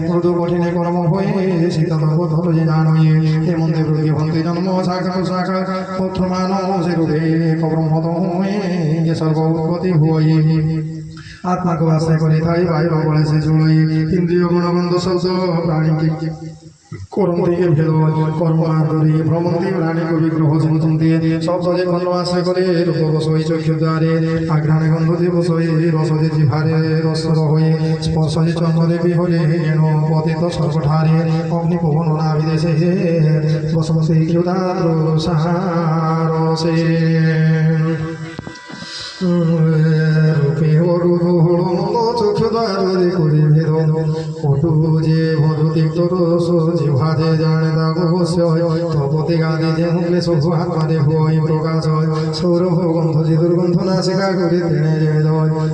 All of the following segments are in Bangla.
মৃদু কঠিনে কর্ম হয়ে শীতল যে জানয়ে হেমন্তে প্রতি ভন্তি জন্ম শাখা শাখা পুত্র মানসে রূপে ব্রহ্মত হয়ে যে সর্ব উৎপত্তি হয়ে আত্মাকে আশ্রয় করে তাই বাইর বলে সে চুড়ই ইন্দ্রিয় গুণগন্ধ শব্দ প্রাণীকে কর্ম থেকে ভেদ কর্মান্তরে ভ্রমন্তি প্রাণীকে বিগ্রহ চিন্তন্তে শব্দ যে গন্ধ আশ্রয় করে রূপ বসই চক্ষু দ্বারে আঘ্রাণে গন্ধ যে বসই রসদে জিভারে রসদ হয়ে স্পর্শ যে চন্দ্রদেবী হলে যেন পতিত সর্বঠারে অগ্নি পবন নাভিদেশে বসবসে ক্ষুদাদ্র সাহারসে রূপে চক্ষু দ্বারে করে ভেদ পটু যে মধুতিক্ত রস জিভাতে জানে তা অবশ্য তপতি গানে যে মুখলে শুভ আত্মাদে হই প্রকাশ হয় সৌরভ গন্ধ যে দুর্গন্ধ নাসিকা করে তেনে যে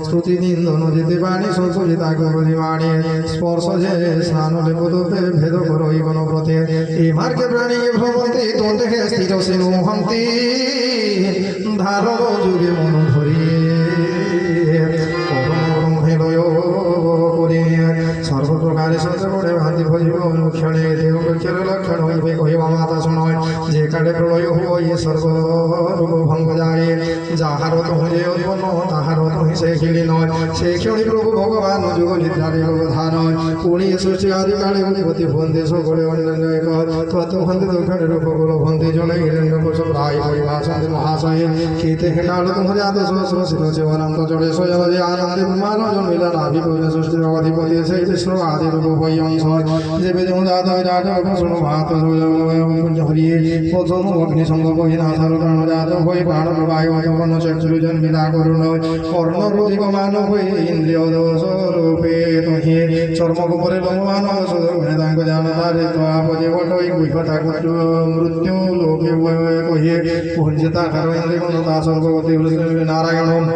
শ্রুতি নিন্দন যেতে পানি সর্ব যে তাকে বলি বাণী স্পর্শ যে স্নান লেপদে ভেদ করই গণপথে এই মার্গে প্রাণী ভ্রমন্তি তন্তে স্থিত সিনু হন্তি ধারণ যুগে মন ধরিয়ে সর্বপ্রকারে সত্যপড়ে ভাতি ভজিব অনুক্ষণে দেবক্ষের লক্ষণ হইবে কহিবা মাতা শোনয় যে কালে প্রলয় হই সর্বরূপ ভঙ্গ যায় যাহার তুহে উৎপন্ন তাহার তুহে সে খেলি নয় সে ক্ষণি প্রভু ভগবান যুগ নিদ্রারে অবধান পুণী সৃষ্টি আদি কালে গতি ভন্তে সকলে অন্যান্য তত্ত্ব ভন্তে দক্ষিণের উপকূল ভন্তে জলে হিরণ্য কোশল রায় পরিভাষন্তে মহাশয় কেতে কাল তুহ জাত সহস্রশিত অনন্ত জলে স্বয়ং যে আনন্দে মানব জন্মিলা নাভি কবিতা সৃষ্টির অধিপতি সেই কৃষ্ণ আদি রূপ বৈয়ংশ যে বেদম জাত বিরাট শুণ ভাত হরিয়ে প্রথম অগ্নি সঙ্গ কহিনা সর্বপ্রাণ জাত হয়ে প্রাণ বায়ু অন্য চক্ষুর জন্মিলা করুণ কর্ণরোধিক মানব হয়ে ইন্দ্রিয় দোষ রূপে তহে চর্মকোপরে লম্বানব সুদর্গুণে তাঙ্ক জানতারে ত্বাপদে বটই গুহতা মৃত্যু লোকে কহিয়ে পূজ্যতা কারো ইন্দ্রিয় গুণতা সর্বগতি নারায়ণ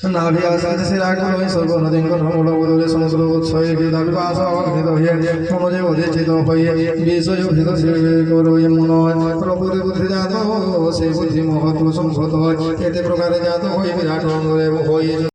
নাভি আসাদ শিরাকুলই সর্বনদীন কর্মূল বদলে সমস্ত উৎসয়ে বিদা বিবাস অগ্নিত হয়ে মনোজে অধিষ্ঠিত হয়ে বিষয় ভিত করই মন প্রভুরে বুদ্ধি জাত সে বুদ্ধি মহত্ব সংসত হয় এতে প্রকারে জাত হয়ে বিরাট অঙ্গরে হয়ে